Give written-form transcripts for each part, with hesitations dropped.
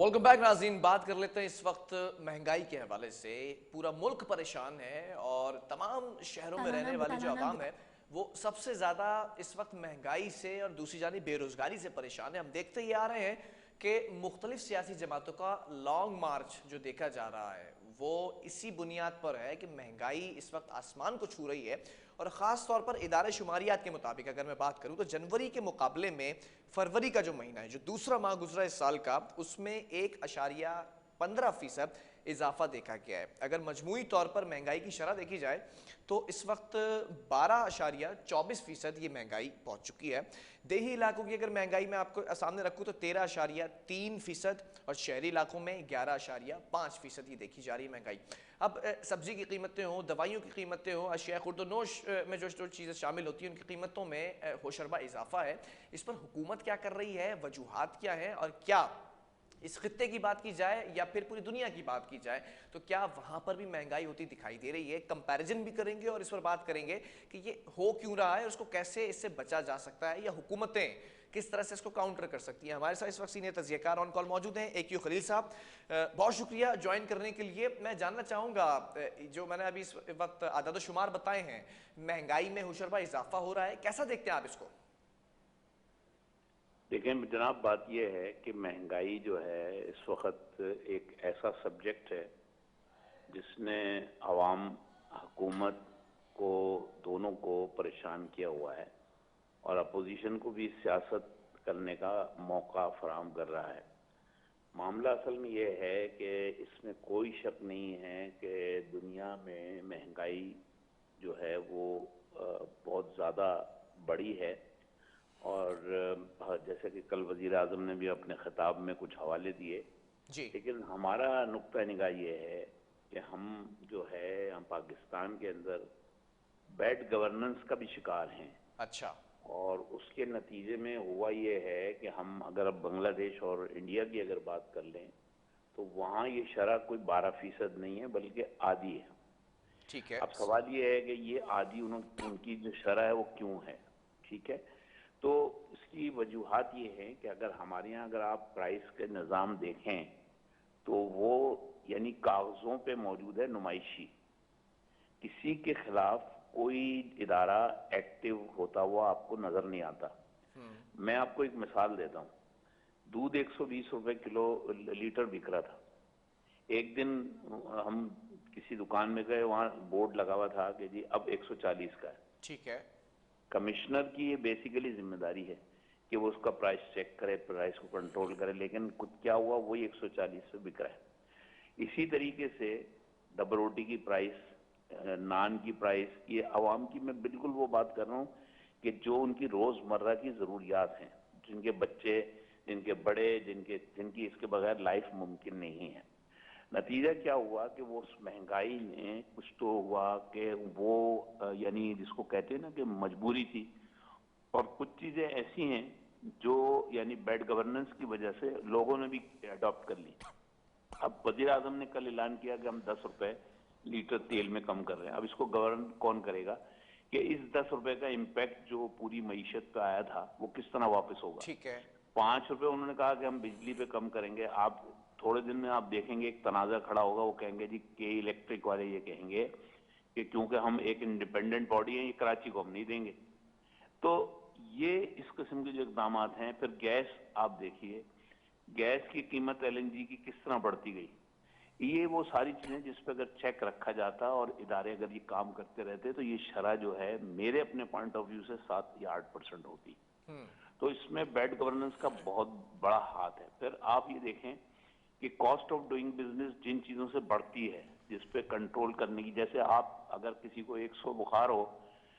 Welcome back नाज़रीन। बात कर लेते हैं इस वक्त महंगाई के हवाले से। पूरा मुल्क परेशान है और तमाम शहरों में रहने वाली जो आवाम है वो सबसे ज़्यादा इस वक्त महंगाई से और दूसरी जानिब बेरोज़गारी से परेशान है। हम देखते ही आ रहे हैं कि मुख्तलिफ सियासी जमातों का लॉन्ग मार्च जो देखा जा रहा है वो इसी बुनियाद पर है कि महंगाई इस वक्त आसमान को छू रही है। और ख़ास तौर पर इदारे शुमारियात के मुताबिक अगर मैं बात करूँ तो जनवरी के मुकाबले में फरवरी का जो महीना है, जो दूसरा माह गुजरा इस साल का, उसमें 1.15% इजाफा देखा गया है। अगर मजमूई तौर पर महंगाई की शरह देखी जाए तो इस वक्त 12.24% ये महंगाई पहुंच चुकी है। देही इलाकों की अगर महंगाई मैं आपको सामने रखूं तो 13.3% और शहरी इलाकों में 11.5% ये देखी जा रही है महंगाई। अब सब्जी की कीमतें हों, दवाइयों की कीमतें हों, अशिया खुर्दनोश में जो जो चीज़ें शामिल होती हैं उनकी कीमतों में होशरबा इजाफा है। इस पर हुकूमत क्या कर रही है, वजूहात क्या है, और क्या इस खित्ते की बात की जाए या फिर पूरी दुनिया की बात की जाए तो क्या वहां पर भी महंगाई होती दिखाई दे रही है। कंपैरिजन भी करेंगे और इस पर बात करेंगे कि ये हो क्यों रहा है और उसको कैसे इससे बचा जा सकता है या हुकूमतें किस तरह से इसको काउंटर कर सकती हैं। हमारे साथ इस वक्त सीनियर तज्जियाकार ऑन कॉल मौजूद हैं, AQ खलील साहब। बहुत शुक्रिया ज्वाइन करने के लिए। मैं जानना चाहूँगा, जो मैंने अभी इस वक्त आदाद शुमार बताए हैं, महंगाई में होशरबा इजाफा हो रहा है, कैसा देखते हैं आप इसको? देखें जनाब, बात यह है कि महंगाई जो है इस वक्त एक ऐसा सब्जेक्ट है जिसने आवाम, हुकूमत को, दोनों को परेशान किया हुआ है और अपोजिशन को भी सियासत करने का मौका फराहम कर रहा है। मामला असल में यह है कि इसमें कोई शक नहीं है कि दुनिया में महंगाई जो है वो बहुत ज़्यादा बढ़ी है। और जैसे कि कल वज़ीर आज़म ने भी अपने खिताब में कुछ हवाले दिए, लेकिन हमारा नुक्ता निगाह ये है कि हम जो है हम पाकिस्तान के अंदर बैड गवर्नेंस का भी शिकार हैं। अच्छा। और उसके नतीजे में हुआ ये है कि हम अगर अब बांग्लादेश और इंडिया की अगर बात कर लें तो वहाँ ये शरह कोई 12% नहीं है बल्कि आधी है। ठीक है। अब सवाल ये है कि ये आधी उनकी जो शरह है वो क्यों है? ठीक है, तो इसकी वजूहात ये है कि अगर हमारे यहाँ अगर आप प्राइस के निज़ाम देखें तो वो यानी कागजों पे मौजूद है, नुमाइशी। किसी के खिलाफ कोई इदारा एक्टिव होता हुआ आपको नजर नहीं आता। मैं आपको एक मिसाल देता हूँ। दूध 120 रुपए किलो लीटर बिक रहा था। एक दिन हम किसी दुकान में गए, वहां बोर्ड लगा हुआ था कि जी अब 140 का है। ठीक है। कमिश्नर की ये बेसिकली जिम्मेदारी है कि वो उसका प्राइस चेक करे, प्राइस को कंट्रोल करे, लेकिन कुछ क्या हुआ, वही 140 पे बिक रहा है। इसी तरीके से डबल रोटी की प्राइस, नान की प्राइस, ये आवाम की मैं बिल्कुल वो बात कर रहा हूँ कि जो उनकी रोजमर्रा की जरूरियात हैं, जिनके बच्चे, जिनके बड़े, जिनकी इसके बगैर लाइफ मुमकिन नहीं है। नतीजा क्या हुआ कि वो उस महंगाई में कुछ तो हुआ कि वो यानी जिसको कहते हैं ना कि मजबूरी थी। और कुछ चीजें ऐसी हैं जो यानी बैड गवर्नेंस की वजह से लोगों ने भी अडॉप्ट कर ली। अब वजीर आजम ने कल ऐलान किया कि हम 10 रुपए लीटर तेल में कम कर रहे हैं। अब इसको गवर्न कौन करेगा कि इस 10 रुपए का इम्पैक्ट जो पूरी मईशत पे आया था वो किस तरह वापस होगा? ठीक है। 5 रुपए उन्होंने कहा कि हम बिजली पे कम करेंगे। आप थोड़े दिन में आप देखेंगे एक तनाजा खड़ा होगा, वो कहेंगे जी के इलेक्ट्रिक वाले ये कहेंगे कि क्योंकि हम एक इंडिपेंडेंट बॉडी है, ये कराची को हम नहीं देंगे। तो ये इस किस्म के जो इकदाम हैं। फिर गैस आप देखिए, गैस की कीमत LNG की किस तरह बढ़ती गई। ये वो सारी चीजें जिस पर अगर चेक रखा जाता और इदारे अगर ये काम करते रहते तो ये शरह जो है मेरे अपने पॉइंट ऑफ व्यू से 7 या 8% होती। तो इसमें बैड गवर्नेंस का बहुत बड़ा हाथ है। फिर आप ये देखें कि कॉस्ट ऑफ डूइंग बिजनेस जिन चीजों से बढ़ती है, जिस पे कंट्रोल करने की, जैसे आप अगर किसी को 100 बुखार हो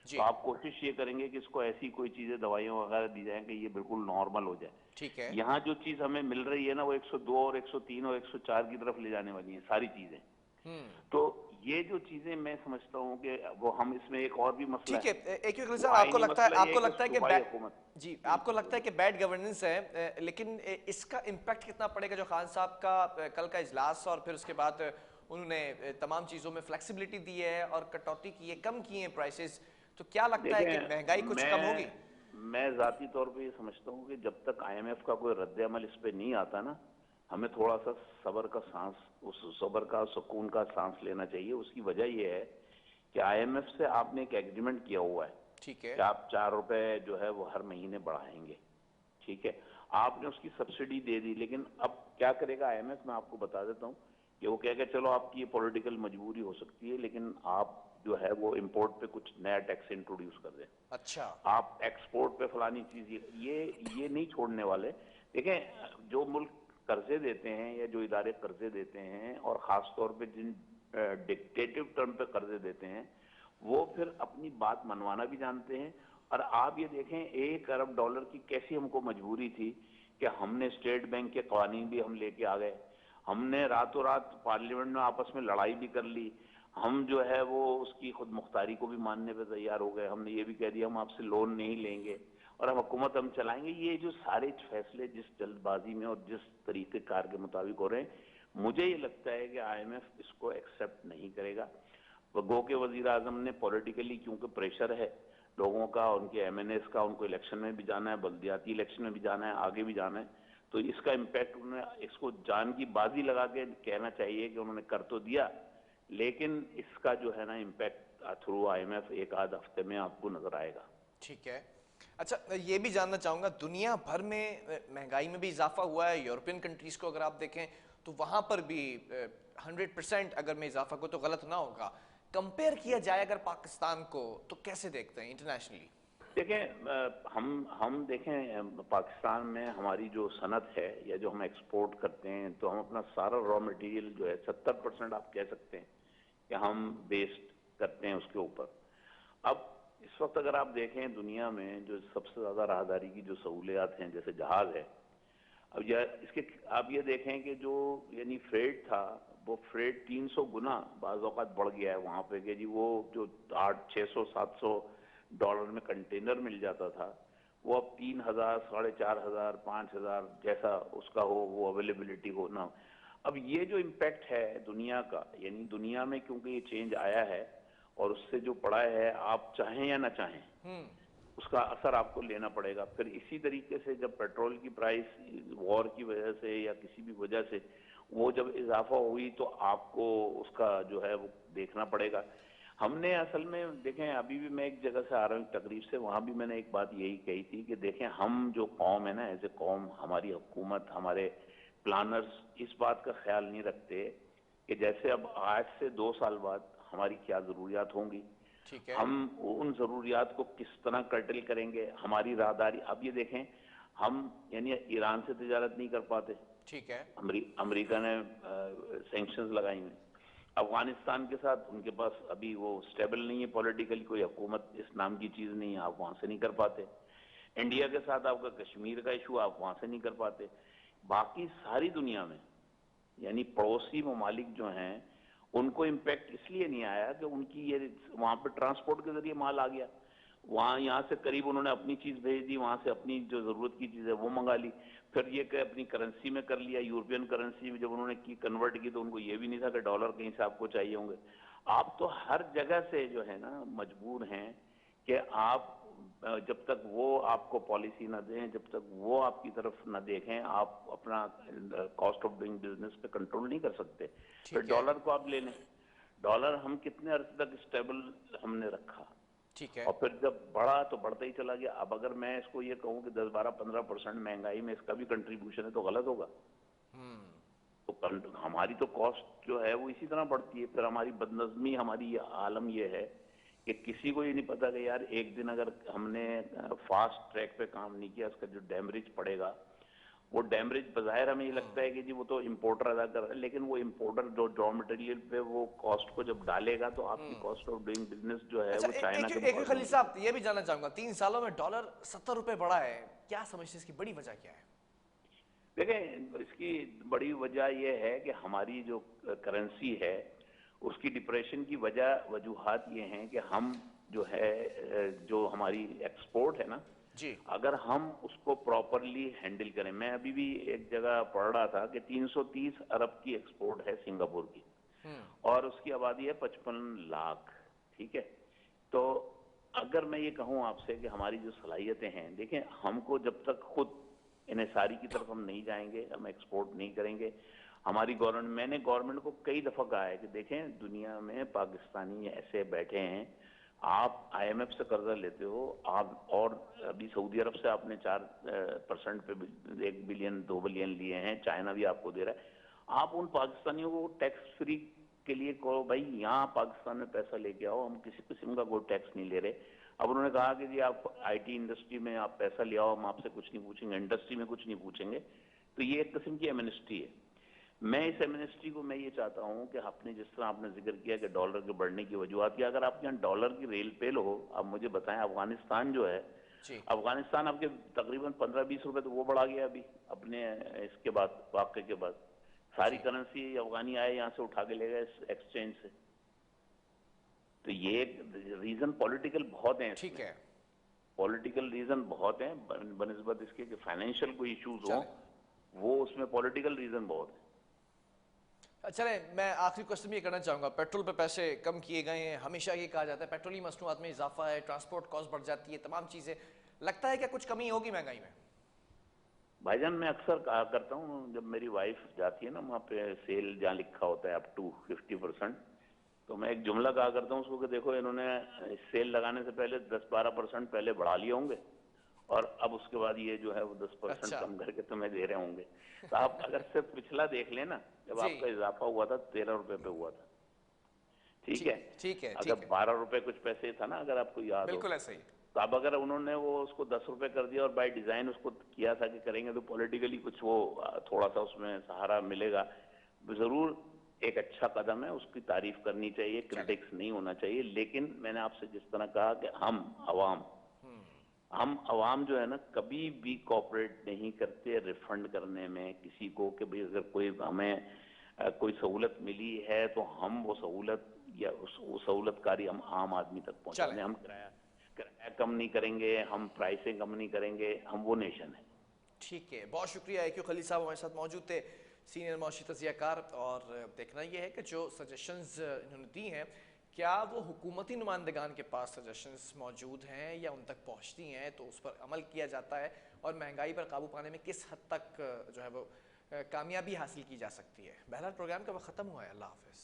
तो आप कोशिश ये करेंगे कि इसको ऐसी कोई चीजें, दवाइयां वगैरह दी जाए कि ये बिल्कुल नॉर्मल हो जाए। ठीक है। यहाँ जो चीज हमें मिल रही है ना, वो 102 और 103 और 104 की तरफ ले जाने वाली है सारी चीजें। तो ये जो चीजें मैं समझता हूँ कि वो हम इसमें एक और भी मसला ठीक है। है, सर, आपको लगता है कि हुकूमत जी, आपको लगता है कि बैड गवर्नेंस है, लेकिन इसका इम्पैक्ट कितना पड़ेगा? जो खान साहब का कल का इजलास और फिर उसके बाद उन्होंने तमाम चीजों में फ्लेक्सिबिलिटी दी है और कटौती की है, कम किए हैं प्राइसेस, तो क्या लगता है कि महंगाई कुछ कम होगी? मैं जाती तौर पे ये समझता हूँ कि जब तक IMF का कोई रद्द अमल इस पे नहीं आता ना, हमें थोड़ा सा सब्र का सांस, उस सब्र का सुकून का सांस लेना चाहिए। उसकी वजह यह है कि आईएमएफ से आपने एक एग्रीमेंट किया हुआ है ठीक है। कि आप 4 रुपए जो है वो हर महीने बढ़ाएंगे, ठीक है। आपने उसकी सब्सिडी दे दी, लेकिन अब क्या करेगा आईएमएफ, मैं आपको बता देता हूँ कि वो कहेगा चलो आपकी ये पॉलिटिकल मजबूरी हो सकती है, लेकिन आप जो है वो इंपोर्ट पे कुछ नया टैक्स इंट्रोड्यूस कर दें, अच्छा। आप एक्सपोर्ट पे फलानी चीज, ये नहीं छोड़ने वाले। देखें, जो मुल्क कर्जे देते हैं या जो इदारे कर्जे देते हैं, और खास तौर पे जिन डिक्टेटिव टर्म पे कर्जे देते हैं, वो फिर अपनी बात मनवाना भी जानते हैं। और आप ये देखें, $1 अरब की कैसी हमको मजबूरी थी कि हमने स्टेट बैंक के कानून भी हम लेके आ गए, हमने रातों रात पार्लियामेंट में आपस में लड़ाई भी कर ली, हम जो है वो उसकी खुद मुख्तारी को भी मानने पे तैयार हो गए, हमने ये भी कह दिया हम आपसे लोन नहीं लेंगे और हम हुकूमत हम चलाएंगे। ये जो सारे फैसले जिस जल्दबाजी में और जिस तरीके कार के मुताबिक हो रहे हैं, मुझे ये लगता है कि आईएमएफ इसको एक्सेप्ट नहीं करेगा। गो के वजीर आजम ने पॉलिटिकली, क्योंकि प्रेशर है लोगों का, उनके एमएनएस का, उनको इलेक्शन में भी जाना है, बल्दियाती इलेक्शन में भी जाना है, आगे भी जाना है, तो इसका इम्पैक्ट उन्हें, इसको जान की बाजी लगा के कहना चाहिए कि उन्होंने कर तो दिया, लेकिन इसका जो है ना इम्पैक्ट थ्रू आईएमएफ एक आध हफ्ते में आपको नजर आएगा। ठीक है। अच्छा, ये भी जानना चाहूंगा, दुनिया भर में महंगाई में भी इजाफा हुआ है। यूरोपियन कंट्रीज को अगर आप देखें तो वहां पर भी 100% अगर मैं इजाफा को तो गलत ना होगा, कंपेयर किया जाए अगर पाकिस्तान को, तो कैसे देखते हैं इंटरनेशनली? देखें, हम देखें, पाकिस्तान में हमारी जो सनत है या जो हम एक्सपोर्ट करते हैं, तो हम अपना सारा रॉ मटेरियल जो है 70% आप कह सकते हैं कि हम बेस्ड करते हैं उसके ऊपर। अब इस वक्त अगर आप देखें दुनिया में जो सबसे ज्यादा राहदारी की जो सहूलियात हैं, जैसे जहाज है, अब यह इसके आप ये देखें कि जो यानी फ्रेट था, वो फ्रेट 300 गुना बाज़ औक़ात बढ़ गया है वहां पे, कि जी वो जो 800-600-700 डॉलर में कंटेनर मिल जाता था, वो अब 3,000, 4,500, 5,000 जैसा उसका हो, वो अवेलेबिलिटी हो ना। अब ये जो इम्पैक्ट है दुनिया का, यानी दुनिया में क्योंकि ये चेंज आया है और उससे जो पड़ा है, आप चाहें या ना चाहें उसका असर आपको लेना पड़ेगा। फिर इसी तरीके से जब पेट्रोल की प्राइस वॉर की वजह से या किसी भी वजह से वो जब इजाफा हुई, तो आपको उसका जो है वो देखना पड़ेगा। हमने असल में देखें, अभी भी मैं एक जगह से आ रहा हूँ तकरीब से, वहां भी मैंने एक बात यही कही थी कि देखें, हम जो कौम है ना, एज ए कौम, हमारी हुकूमत, हमारे प्लानर्स इस बात का ख्याल नहीं रखते कि जैसे अब आज से 2 साल बाद हमारी क्या जरूरियात होंगी, ठीक है। हम उन जरूरियात को किस तरह कर्टल करेंगे, हमारी राहदारी। अब ये देखें, हम यानी ईरान से तिजारत नहीं कर पाते, ठीक है। अमेरिका ने सैंक्शंस लगाई हुई। अफगानिस्तान के साथ उनके पास अभी वो स्टेबल नहीं है पॉलिटिकली, कोई हुकूमत इस नाम की चीज नहीं है, आप वहां से नहीं कर पाते। इंडिया के साथ आपका कश्मीर का इशू, आप वहां से नहीं कर पाते। बाकी सारी दुनिया में यानी पड़ोसी ममालिक जो हैं, उनको इम्पैक्ट इसलिए नहीं आया कि उनकी ये वहां पे ट्रांसपोर्ट के जरिए माल आ गया, वहां यहाँ से करीब उन्होंने अपनी चीज भेज दी, वहां से अपनी जो जरूरत की चीज है वो मंगा ली, फिर ये कि अपनी करेंसी में कर लिया। यूरोपियन करेंसी में जब उन्होंने की कन्वर्ट की, तो उनको ये भी नहीं था कि डॉलर कहीं से आपको चाहिए होंगे। आप तो हर जगह से जो है ना मजबूर हैं कि आप जब तक वो आपको पॉलिसी ना दें, जब तक वो आपकी तरफ ना देखें, आप अपना कॉस्ट ऑफ डूइंग बिजनेस पे कंट्रोल नहीं कर सकते। फिर ठीक है। डॉलर को आप ले लें, डॉलर हम कितने अर्से तक स्टेबल हमने रखा, ठीक है। और फिर जब बढ़ा तो बढ़ता ही चला गया। अब अगर मैं इसको ये कहूँ कि 10-12-15% महंगाई में इसका भी कंट्रीब्यूशन है, तो गलत होगा। तो हमारी तो कॉस्ट जो है वो इसी तरह बढ़ती है। फिर हमारी बदनज़मी, हमारी ये आलम ये है कि किसी को ये नहीं पता कि यार एक दिन अगर हमने फास्ट ट्रैक पे काम नहीं किया, इसका जो डैमरेज पड़ेगा, वो डैमरेज बाहर हमें ये लगता है कि जी वो तो इम्पोर्टर अदा कर रहा है, लेकिन वो इम्पोर्टर जो रॉ मटेरियल पे वो कॉस्ट को जब डालेगा, तो आपकी कॉस्ट ऑफ डूइंग बिजनेस जो है अच्छा, वो चाइना के एक मुकाबले खलील में। साहब, ये भी जानना चाहूंगा, 3 सालों में डॉलर 70 रुपए बढ़ा है, क्या समझते हैं इसकी बड़ी वजह क्या है? देखें, इसकी बड़ी वजह यह है कि हमारी जो करेंसी है उसकी डिप्रेशन की वजूहात ये हैं कि हम जो है जो हमारी एक्सपोर्ट है ना, जी। अगर हम उसको प्रॉपरली हैंडल करें। मैं अभी भी एक जगह पढ़ रहा था कि 330 अरब की एक्सपोर्ट है सिंगापुर की, और उसकी आबादी है 55 लाख, ठीक है। तो अगर मैं ये कहूँ आपसे कि हमारी जो सलाहियतें हैं, देखें, हमको जब तक खुद इन्हिसारी की तरफ हम नहीं जाएंगे, हम एक्सपोर्ट नहीं करेंगे। हमारी गवर्नमेंट, मैंने गवर्नमेंट को कई दफा कहा है कि देखें दुनिया में पाकिस्तानी ऐसे बैठे हैं, आप आईएमएफ से कर्जा लेते हो आप, और अभी सऊदी अरब से आपने 4% पे 1 बिलियन 2 बिलियन लिए हैं, चाइना भी आपको दे रहा है। आप उन पाकिस्तानियों को टैक्स फ्री के लिए कहो भाई यहाँ पाकिस्तान में पैसा लेके आओ, हम किसी किस्म का कोई टैक्स नहीं ले रहे। अब उन्होंने कहा कि जी आप आईटी इंडस्ट्री में आप पैसा ले आओ, हम आपसे कुछ नहीं पूछेंगे, इंडस्ट्री में कुछ नहीं पूछेंगे। तो ये एक किस्म की एमनेस्टी है। मैं इस एमनेस्टी को मैं ये चाहता हूं कि आपने जिस तरह आपने जिक्र किया कि डॉलर के बढ़ने की वजूहत की, अगर आपके यहाँ डॉलर की रेल पेल हो, आप मुझे बताएं अफगानिस्तान जो है, अफगानिस्तान आपके तकरीबन 15-20 रुपए तो वो बढ़ा गया अभी अपने इसके बाद, वाक़े के बाद। सारी करेंसी अफगानी आए यहाँ से उठा के ले गए एक्सचेंज से। तो ये रीजन पॉलिटिकल बहुत है, ठीक है, पॉलिटिकल रीजन बहुत है बनिस्बत इसके कि फाइनेंशियल कोई इश्यूज हो, वो उसमें पॉलिटिकल रीजन बहुत है। चले, मैं आखिरी क्वेश्चन ये करना चाहूँगा, पेट्रोल पे पैसे कम किए गए हैं, हमेशा ये कहा जाता है पेट्रोली मसनूआत में इजाफा है, ट्रांसपोर्ट कॉस्ट बढ़ जाती है, तमाम चीज़ें, लगता है क्या कुछ कमी होगी महंगाई में? भाईजान मैं अक्सर कहा करता हूँ, जब मेरी वाइफ जाती है ना वहाँ पे सेल जहाँ लिखा होता है अप टू 50%, तो मैं एक जुमला कहा करता हूँ उसको कि देखो इन्होंने सेल लगाने से पहले 10-12% पहले बढ़ा लिए होंगे, और अब उसके बाद ये जो है वो 10% कम करके तुम्हें दे रहे होंगे। तो आप अगर सिर्फ पिछला देख लेना, जब आपका इजाफा हुआ था 13 रुपए पे हुआ था, ठीक है, ठीक है, अगर 12 रुपए कुछ पैसे था ना, अगर आपको याद हो, बिल्कुल ऐसा ही। तो अब अगर उन्होंने वो उसको 10 रुपए कर दिया और बाय डिजाइन उसको किया था कि करेंगे तो पॉलिटिकली कुछ वो थोड़ा सा उसमें सहारा मिलेगा, जरूर एक अच्छा कदम है, उसकी तारीफ करनी चाहिए, क्रिटिक्स नहीं होना चाहिए। लेकिन मैंने आपसे जिस तरह कहा कि हम अवाम जो है ना कभी भी कोऑपरेट नहीं करते रिफंड करने में किसी को, कि भाई अगर कोई हमें कोई सहूलत मिली है तो हम वो सहूलत या वो सहूलतकारी हम आम आदमी तक पहुंचाने, हम किराया कम नहीं करेंगे, हम प्राइसें कम नहीं करेंगे, हम वो नेशन है। ठीक है, बहुत शुक्रिया AQ खलील साहब हमारे साथ मौजूद थे, सीनियर मौशी तज़ियाकार। और देखना यह है कि जो सजेशंस इन्होंने दी हैं, क्या वो हुकूमती नुमाइंदगान के पास सजेशंस मौजूद हैं या उन तक पहुँचती हैं, तो उस पर अमल किया जाता है, और महंगाई पर काबू पाने में किस हद तक जो है वो कामयाबी हासिल की जा सकती है। बहरहाल प्रोग्राम का वक्त ख़त्म हुआ है, अल्लाह हाफ़िज़।